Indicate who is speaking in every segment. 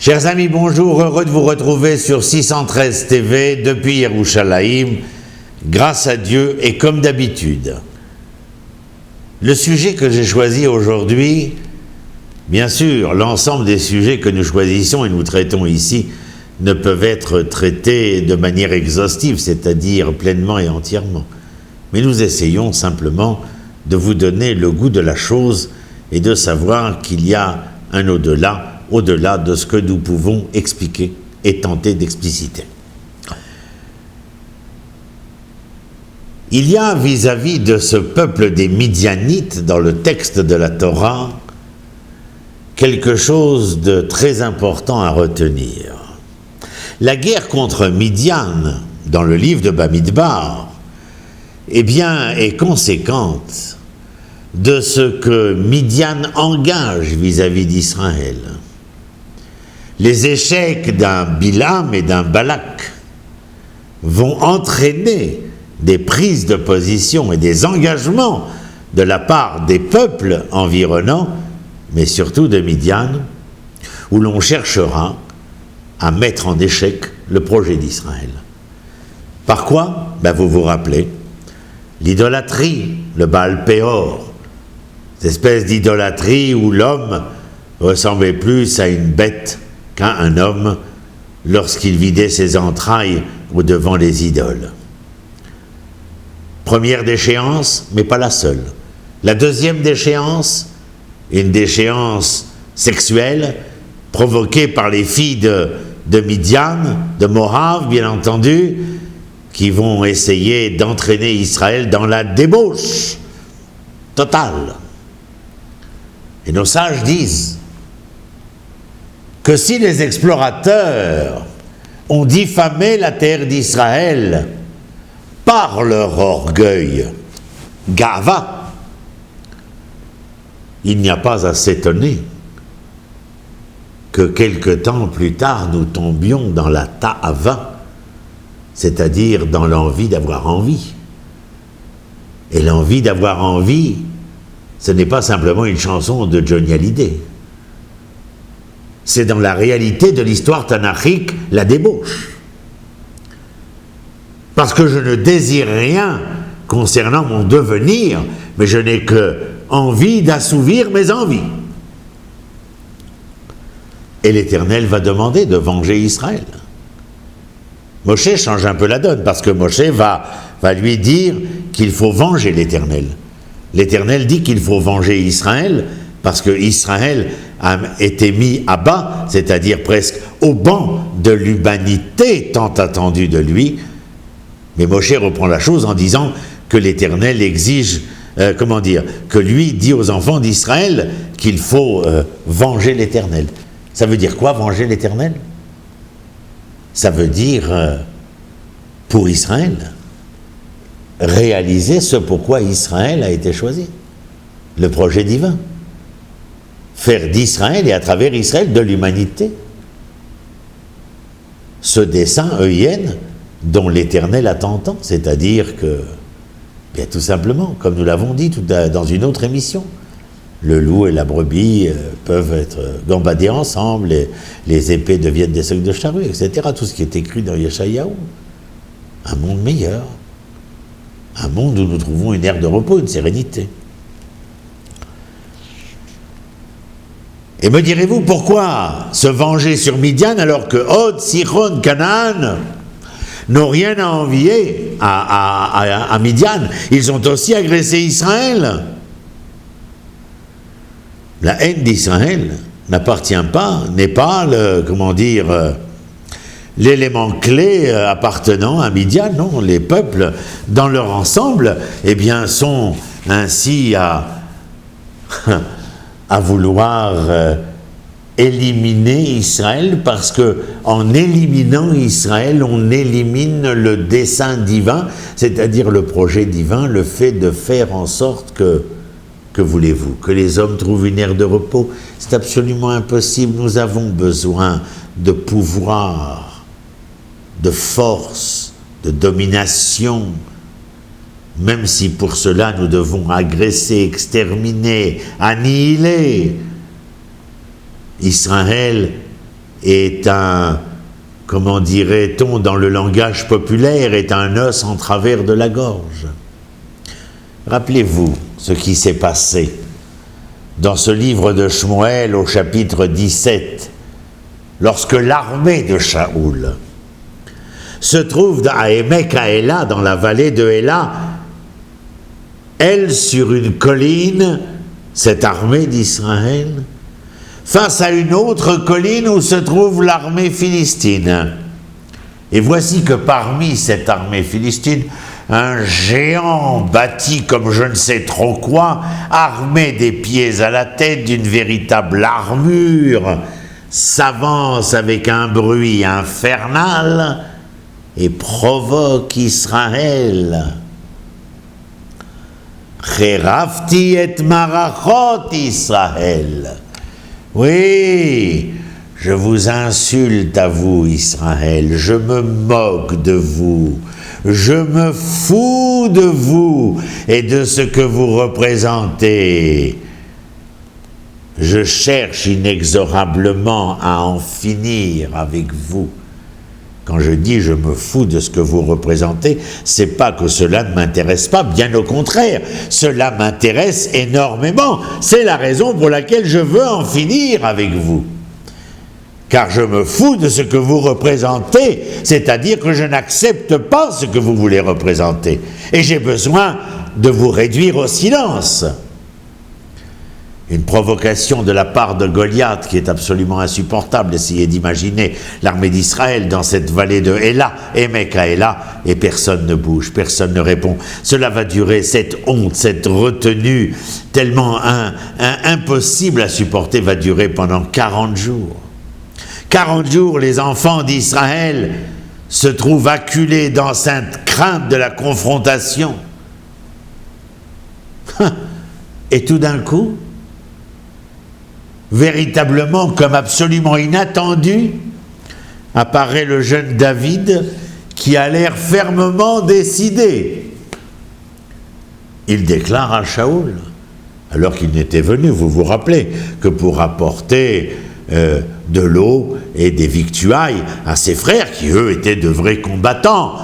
Speaker 1: Chers amis, bonjour, heureux de vous retrouver sur 613 TV depuis Yerushalayim, grâce à Dieu et comme d'habitude. Le sujet que j'ai choisi aujourd'hui, bien sûr, l'ensemble des sujets que nous choisissons et nous traitons ici ne peuvent être traités de manière exhaustive, c'est-à-dire pleinement et entièrement. Mais nous essayons simplement de vous donner le goût de la chose et de savoir qu'il y a un au-delà de ce que nous pouvons expliquer et tenter d'expliciter. Il y a vis-à-vis de ce peuple des Midianites, dans le texte de la Torah, quelque chose de très important à retenir. La guerre contre Midian, dans le livre de Bamidbar, eh bien, est conséquente de ce que Midian engage vis-à-vis d'Israël. Les échecs d'un Bilam et d'un Balak vont entraîner des prises de position et des engagements de la part des peuples environnants, mais surtout de Midian, où l'on cherchera à mettre en échec le projet d'Israël. Par quoi? Vous vous rappelez, l'idolâtrie, le Baal Péor, cette espèce d'idolâtrie où l'homme ressemblait plus à une bête qu'à un homme lorsqu'il vidait ses entrailles au-devant des idoles. Première déchéance, mais pas la seule. La deuxième déchéance, une déchéance sexuelle provoquée par les filles de Midian, de Moab, bien entendu, qui vont essayer d'entraîner Israël dans la débauche totale. Et nos sages disent que si les explorateurs ont diffamé la terre d'Israël par leur orgueil, Gava, il n'y a pas à s'étonner que quelque temps plus tard nous tombions dans la ta'ava, c'est-à-dire dans l'envie d'avoir envie. Et l'envie d'avoir envie, ce n'est pas simplement une chanson de Johnny Hallyday. C'est dans la réalité de l'histoire tanachique la débauche. Parce que je ne désire rien concernant mon devenir, mais je n'ai que envie d'assouvir mes envies. Et l'Éternel va demander de venger Israël. Moshe change un peu la donne, parce que Moshe va lui dire qu'il faut venger l'Éternel. L'Éternel dit qu'il faut venger Israël, parce que Israël a été mis à bas, c'est-à-dire presque au banc de l'humanité tant attendue de lui. Mais Moshe reprend la chose en disant que l'Éternel exige, que lui dit aux enfants d'Israël qu'il faut venger l'Éternel. Ça veut dire quoi, venger l'Éternel? Ça veut dire, pour Israël, réaliser ce pourquoi Israël a été choisi, le projet divin. Faire d'Israël et à travers Israël de l'humanité ce dessein EIN dont l'Éternel attend tant, c'est-à-dire que, bien tout simplement, comme nous l'avons dit dans une autre émission, le loup et la brebis peuvent être gambadés ensemble, les épées deviennent des socs de charrue, etc. Tout ce qui est écrit dans Yeshayahu. Un monde meilleur, un monde où nous trouvons une ère de repos, une sérénité. Et me direz-vous, pourquoi se venger sur Midian alors que Hod, Sichon, Canaan n'ont rien à envier à Midian? Ils ont aussi agressé Israël. La haine d'Israël n'appartient pas, n'est pas l'élément clé appartenant à Midian. Non, les peuples dans leur ensemble, sont ainsi à vouloir éliminer Israël, parce que en éliminant Israël, on élimine le dessein divin, c'est-à-dire le projet divin, le fait de faire en sorte que voulez-vous, que les hommes trouvent une ère de repos? C'est absolument impossible. Nous avons besoin de pouvoir, de force, de domination, même si pour cela nous devons agresser, exterminer, annihiler. Israël est un, comment dirait-on dans le langage populaire, est un os en travers de la gorge. Rappelez-vous ce qui s'est passé dans ce livre de Shmuel au chapitre 17, lorsque l'armée de Shaoul se trouve à Emek Haéla, dans la vallée de Héla, elle sur une colline, cette armée d'Israël, face à une autre colline où se trouve l'armée philistine. Et voici que parmi cette armée philistine, un géant bâti comme je ne sais trop quoi, armé des pieds à la tête d'une véritable armure, s'avance avec un bruit infernal et provoque Israël. Cherafti et marachot Israël. Oui, je vous insulte à vous, Israël, je me moque de vous, je me fous de vous et de ce que vous représentez. Je cherche inexorablement à en finir avec vous. Quand je dis je me fous de ce que vous représentez, c'est pas que cela ne m'intéresse pas, bien au contraire, cela m'intéresse énormément. C'est la raison pour laquelle je veux en finir avec vous. Car je me fous de ce que vous représentez, c'est-à-dire que je n'accepte pas ce que vous voulez représenter. Et j'ai besoin de vous réduire au silence. Une provocation de la part de Goliath qui est absolument insupportable. Essayez d'imaginer l'armée d'Israël dans cette vallée de Héla, Emek Haéla, et personne ne bouge, personne ne répond. Cela va durer, cette honte, cette retenue tellement impossible à supporter va durer pendant 40 jours. 40 jours, les enfants d'Israël se trouvent acculés dans cette crainte de la confrontation. Et tout d'un coup, véritablement comme absolument inattendu, apparaît le jeune David qui a l'air fermement décidé. Il déclare à Shaoul, alors qu'il n'était venu, vous vous rappelez, que pour apporter de l'eau et des victuailles à ses frères qui eux étaient de vrais combattants.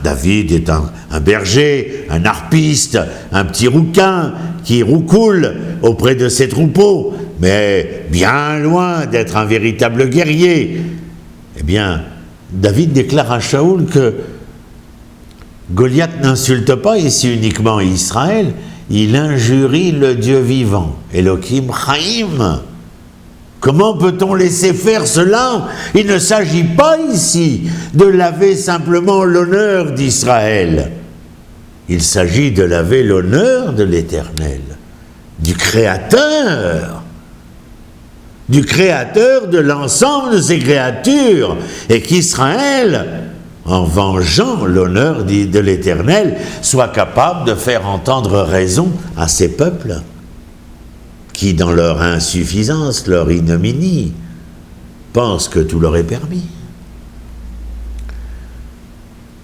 Speaker 1: David est un berger, un harpiste, un petit rouquin qui roucoule auprès de ses troupeaux, mais bien loin d'être un véritable guerrier. Eh bien, David déclare à Shaoul que Goliath n'insulte pas ici uniquement Israël, il injurie le Dieu vivant, Elohim Chaim. Comment peut-on laisser faire cela? Il ne s'agit pas ici de laver simplement l'honneur d'Israël. Il s'agit de laver l'honneur de l'Éternel, du Créateur de l'ensemble de ses créatures, et qu'Israël, en vengeant l'honneur de l'Éternel, soit capable de faire entendre raison à ses peuples, qui, dans leur insuffisance, leur ignominie, pensent que tout leur est permis.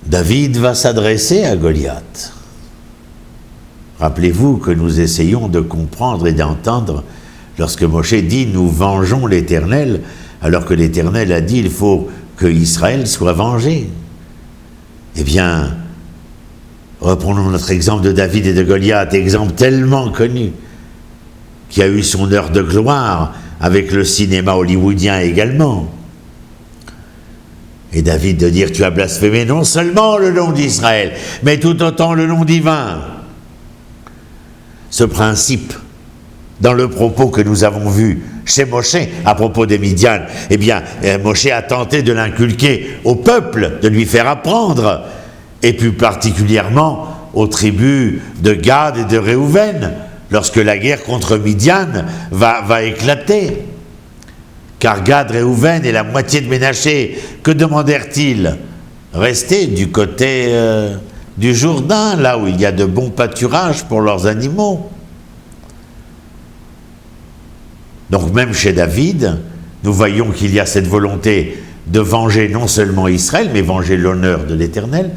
Speaker 1: David va s'adresser à Goliath. Rappelez-vous que nous essayons de comprendre et d'entendre lorsque Moshe dit « nous vengeons l'Éternel », alors que l'Éternel a dit « il faut que Israël soit vengé ». Eh bien, reprenons notre exemple de David et de Goliath, exemple tellement connu, qui a eu son heure de gloire avec le cinéma hollywoodien également. Et David de dire « tu as blasphémé non seulement le nom d'Israël, mais tout autant le nom divin ». Ce principe, dans le propos que nous avons vu chez Moshe à propos des Midian, eh bien, Moshe a tenté de l'inculquer au peuple, de lui faire apprendre, et plus particulièrement aux tribus de Gad et de Réhouven, lorsque la guerre contre Midian va éclater. Car Gad, Réhouven et la moitié de Ménaché, que demandèrent-ils? Rester du côté du Jourdain, là où il y a de bons pâturages pour leurs animaux. Donc même chez David, nous voyons qu'il y a cette volonté de venger non seulement Israël, mais venger l'honneur de l'Éternel.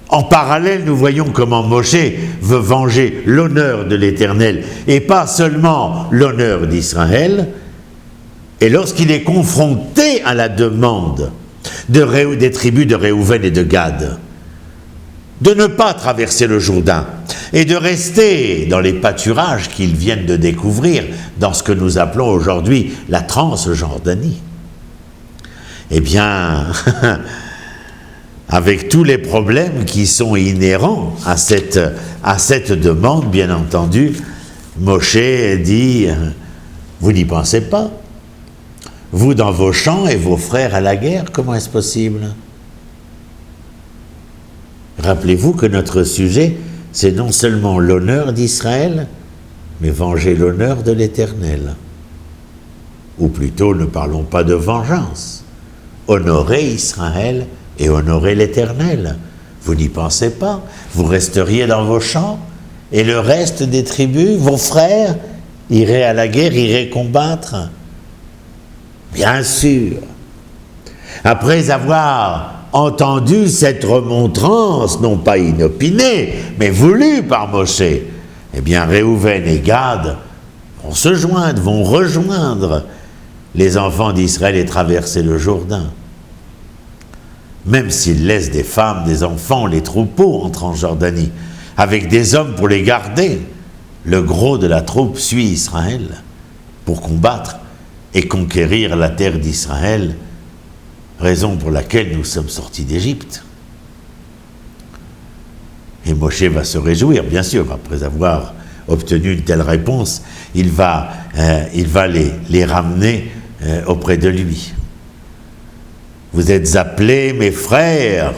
Speaker 1: En parallèle, nous voyons comment Moshe veut venger l'honneur de l'Éternel, et pas seulement l'honneur d'Israël. Et lorsqu'il est confronté à la demande des tribus de Réhouven et de Gad, de ne pas traverser le Jourdain et de rester dans les pâturages qu'ils viennent de découvrir dans ce que nous appelons aujourd'hui la Transjordanie, eh bien, avec tous les problèmes qui sont inhérents à cette demande, bien entendu, Moshe dit, vous n'y pensez pas. Vous dans vos champs et vos frères à la guerre, comment est-ce possible? Rappelez-vous que notre sujet, c'est non seulement l'honneur d'Israël, mais venger l'honneur de l'Éternel. Ou plutôt, ne parlons pas de vengeance. Honorer Israël et honorer l'Éternel. Vous n'y pensez pas. Vous resteriez dans vos champs et le reste des tribus, vos frères, iraient à la guerre, iraient combattre. Bien sûr. Après avoir entendu cette remontrance, non pas inopinée, mais voulue par Moshe, eh bien Réhouven et Gad vont rejoindre les enfants d'Israël et traverser le Jourdain. Même s'ils laissent des femmes, des enfants, les troupeaux en Transjordanie, avec des hommes pour les garder, le gros de la troupe suit Israël pour combattre et conquérir la terre d'Israël, raison pour laquelle nous sommes sortis d'Égypte. Et Moshe va se réjouir, bien sûr, après avoir obtenu une telle réponse, il va les ramener auprès de lui. Vous êtes appelés, mes frères,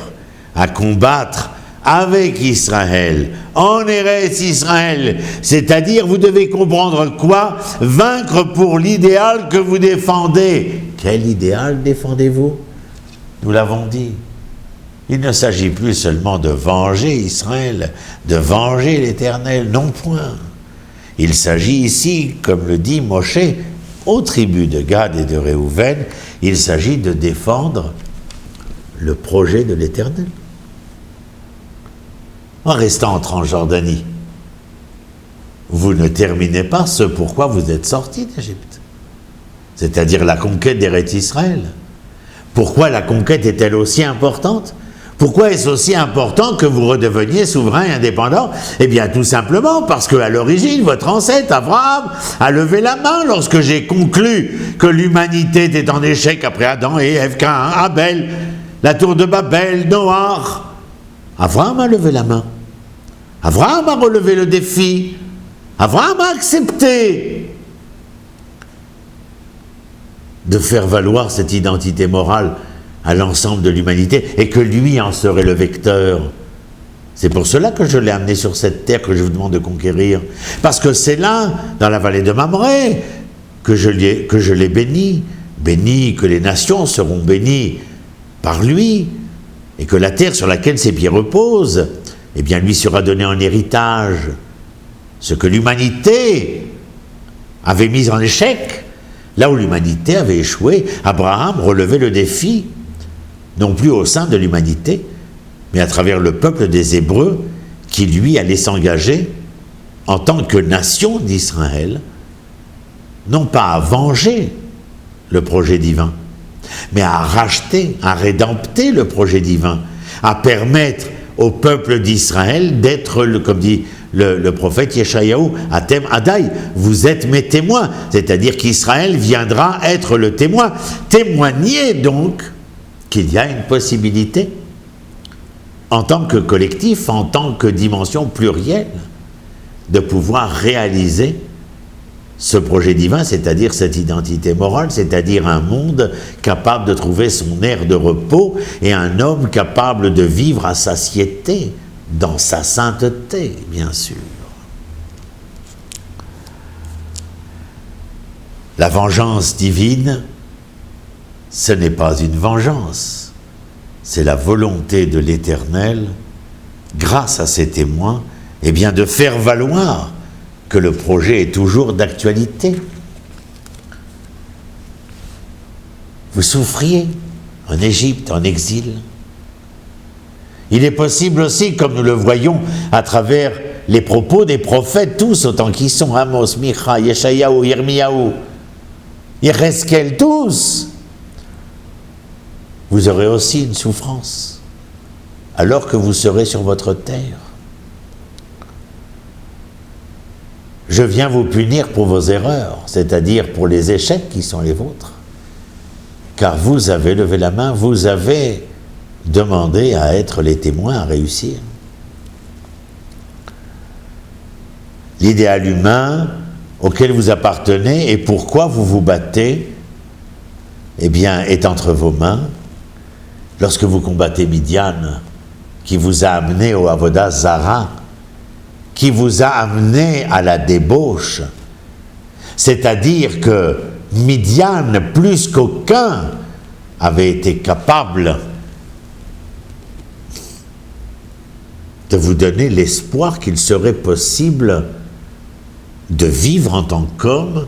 Speaker 1: à combattre avec Israël, en Eretz Israël, c'est-à-dire vous devez comprendre quoi? Vaincre pour l'idéal que vous défendez. Quel idéal défendez-vous? Nous l'avons dit. Il ne s'agit plus seulement de venger Israël, de venger l'Éternel, non point. Il s'agit ici, comme le dit Moshe, aux tribus de Gad et de Réhouven, il s'agit de défendre le projet de l'Éternel. En restant en Transjordanie, vous ne terminez pas ce pourquoi vous êtes sortis d'Égypte, c'est-à-dire la conquête d'Eretz Israël. Pourquoi la conquête est-elle aussi importante? Pourquoi est-ce aussi important que vous redeveniez souverain et indépendant? Eh bien, tout simplement parce qu'à l'origine, votre ancêtre, Abraham, a levé la main lorsque j'ai conclu que l'humanité était en échec après Adam et Ève, Caïn, Abel, la tour de Babel, Noach. Abraham a levé la main. Abraham a relevé le défi. Abraham a accepté de faire valoir cette identité morale à l'ensemble de l'humanité et que lui en serait le vecteur. C'est pour cela que je l'ai amené sur cette terre que je vous demande de conquérir. Parce que c'est là, dans la vallée de Mamré, que je l'ai béni. Béni, que les nations seront bénies par lui et que la terre sur laquelle ses pieds reposent, eh bien, lui sera donnée en héritage. Ce que l'humanité avait mis en échec, là où l'humanité avait échoué, Abraham relevait le défi, non plus au sein de l'humanité, mais à travers le peuple des Hébreux, qui lui allait s'engager en tant que nation d'Israël, non pas à venger le projet divin, mais à racheter, à rédempter le projet divin, à permettre au peuple d'Israël d'être, comme dit le prophète Yeshayahu, Atem Adai, vous êtes mes témoins, c'est-à-dire qu'Israël viendra être le témoin. Témoigner donc qu'il y a une possibilité, en tant que collectif, en tant que dimension plurielle, de pouvoir réaliser ce projet divin, c'est-à-dire cette identité morale, c'est-à-dire un monde capable de trouver son aire de repos et un homme capable de vivre à satiété, dans sa sainteté, bien sûr. La vengeance divine, ce n'est pas une vengeance, c'est la volonté de l'Éternel, grâce à ses témoins, eh bien de faire valoir que le projet est toujours d'actualité. Vous souffriez en Égypte, en exil. Il est possible aussi, comme nous le voyons à travers les propos des prophètes, tous autant qu'ils sont, Amos, Micha, Yeshayahu, Yirmiyahu, Ils resquellent tous. Vous aurez aussi une souffrance, alors que vous serez sur votre terre. Je viens vous punir pour vos erreurs, c'est-à-dire pour les échecs qui sont les vôtres. Car vous avez levé la main, vous avez demandé à être les témoins à réussir. L'idéal humain auquel vous appartenez et pourquoi vous vous battez, eh bien, est entre vos mains. Lorsque vous combattez Midian, qui vous a amené au Avodah Zara, qui vous a amené à la débauche, c'est-à-dire que Midian, plus qu'aucun, avait été capable de vous donner l'espoir qu'il serait possible de vivre en tant qu'homme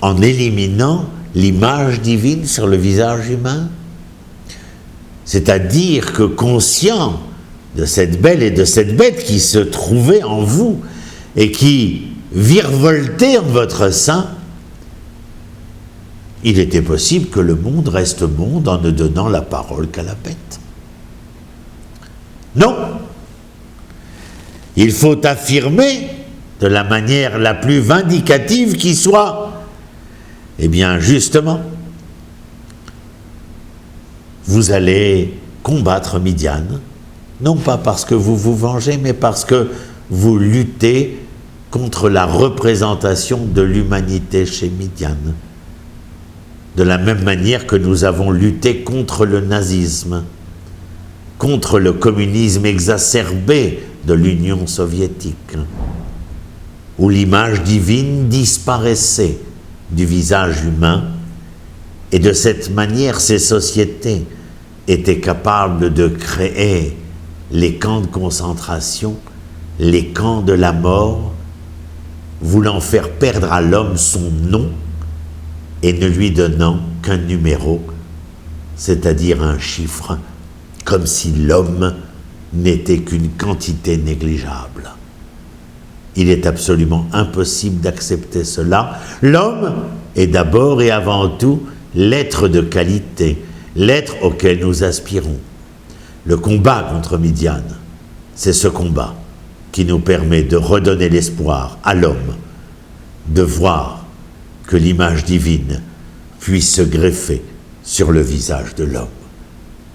Speaker 1: en éliminant l'image divine sur le visage humain. C'est-à-dire que conscient de cette belle et de cette bête qui se trouvait en vous et qui virevoltait en votre sein, il était possible que le monde reste monde en ne donnant la parole qu'à la bête. Non, il faut affirmer de la manière la plus vindicative qui soit. Eh bien, justement, vous allez combattre Midian, non pas parce que vous vous vengez, mais parce que vous luttez contre la représentation de l'humanité chez Midian. De la même manière que nous avons lutté contre le nazisme, contre le communisme exacerbé de l'Union soviétique, où l'image divine disparaissait du visage humain, et de cette manière ces sociétés étaient capables de créer les camps de concentration, les camps de la mort, voulant faire perdre à l'homme son nom et ne lui donnant qu'un numéro, c'est-à-dire un chiffre, comme si l'homme n'était qu'une quantité négligeable. Il est absolument impossible d'accepter cela. L'homme est d'abord et avant tout l'être de qualité, l'être auquel nous aspirons. Le combat contre Midian, c'est ce combat qui nous permet de redonner l'espoir à l'homme, de voir que l'image divine puisse se greffer sur le visage de l'homme.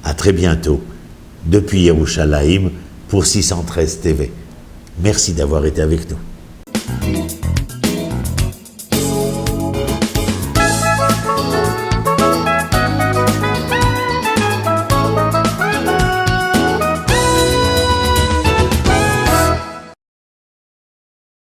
Speaker 1: À très bientôt, depuis Yerushalayim, pour 613 TV. Merci d'avoir été avec nous.